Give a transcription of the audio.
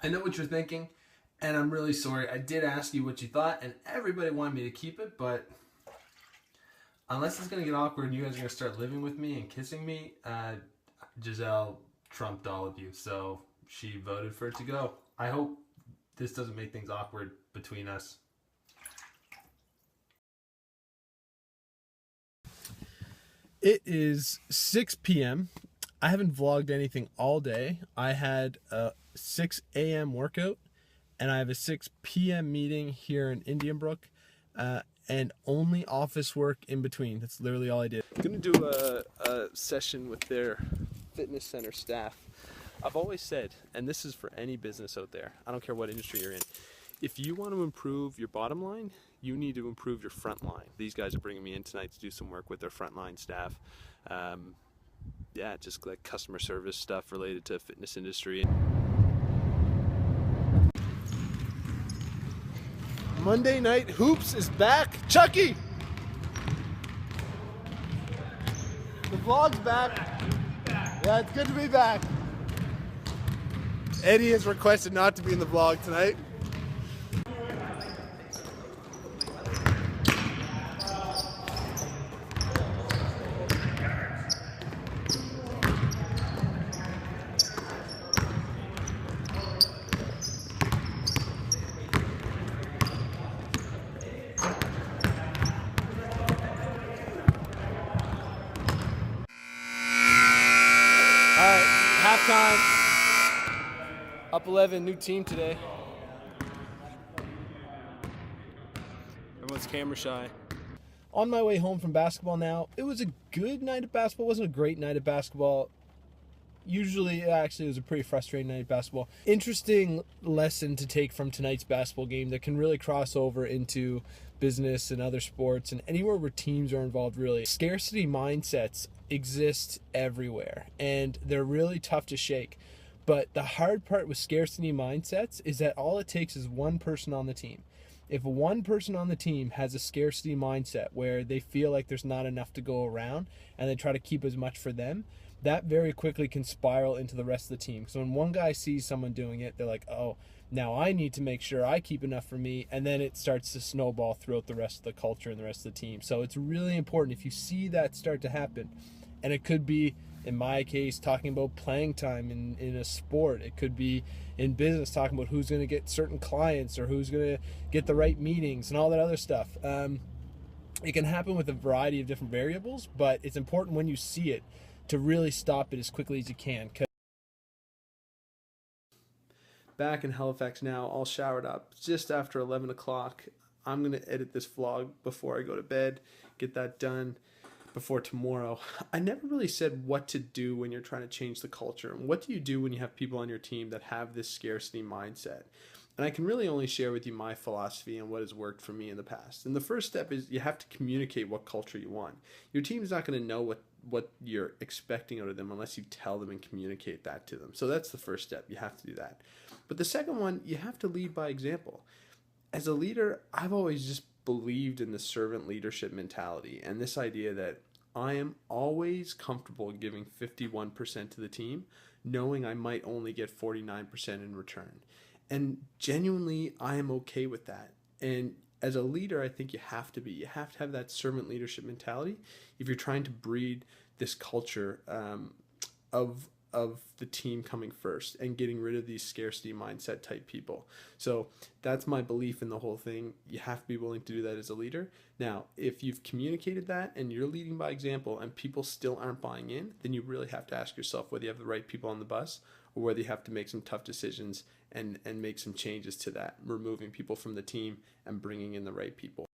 I know what you're thinking, and I'm really sorry. I did ask you what you thought, and everybody wanted me to keep it, but unless it's going to get awkward and you guys are going to start living with me and kissing me, Giselle trumped all of you, so she voted for it to go. I hope this doesn't make things awkward between us. It is 6 p.m. I haven't vlogged anything all day. I had a 6 a.m. workout, and I have a 6 p.m. meeting here in Indian Brook, and only office work in between. That's literally all I did. I'm going to do a session with their fitness center staff. I've always said, and this is for any business out there, I don't care what industry you're in, if you want to improve your bottom line, you need to improve your front line. These guys are bringing me in tonight to do some work with their frontline staff. Yeah, just like customer service stuff related to fitness industry. Monday Night Hoops is back. Chucky! The vlog's back. Yeah, it's good to be back. Eddie has requested not to be in the vlog tonight. Halftime. Up 11, new team today. Everyone's camera shy. On my way home from basketball now. It was a good night of basketball. It wasn't a great night of basketball. Usually, actually, it was a pretty frustrating night of basketball. Interesting lesson to take from tonight's basketball game that can really cross over into business and other sports and anywhere where teams are involved, really. Scarcity mindsets exist everywhere, and they're really tough to shake. But the hard part with scarcity mindsets is that all it takes is one person on the team. If one person on the team has a scarcity mindset where they feel like there's not enough to go around and they try to keep as much for them, that very quickly can spiral into the rest of the team. So when one guy sees someone doing it, they're like, oh, now I need to make sure I keep enough for me, and then it starts to snowball throughout the rest of the culture and the rest of the team. So it's really important if you see that start to happen, and it could be, in my case, talking about playing time in a sport. It could be in business, talking about who's going to get certain clients or who's going to get the right meetings and all that other stuff. It can happen with a variety of different variables, but it's important when you see it to really stop it as quickly as you can. Back in Halifax now, all showered up, just after 11 o'clock. I'm going to edit this vlog before I go to bed, get that done before tomorrow. I never really said what to do when you're trying to change the culture. And what do you do when you have people on your team that have this scarcity mindset? And I can really only share with you my philosophy and what has worked for me in the past. And the first step is you have to communicate what culture you want. Your team's not going to know what you're expecting out of them unless you tell them and communicate that to them. So that's the first step. You have to do that. But the second one, you have to lead by example. As a leader, I've always just believed in the servant leadership mentality and this idea that I am always comfortable giving 51% to the team, knowing I might only get 49% in return. And genuinely, I am okay with that. And as a leader, I think you have to be. You have to have that servant leadership mentality if you're trying to breed this culture of the team coming first and getting rid of these scarcity mindset type people. So that's my belief in the whole thing. You have to be willing to do that as a leader. Now, if you've communicated that and you're leading by example and people still aren't buying in, then you really have to ask yourself whether you have the right people on the bus or whether you have to make some tough decisions and make some changes to that, removing people from the team and bringing in the right people.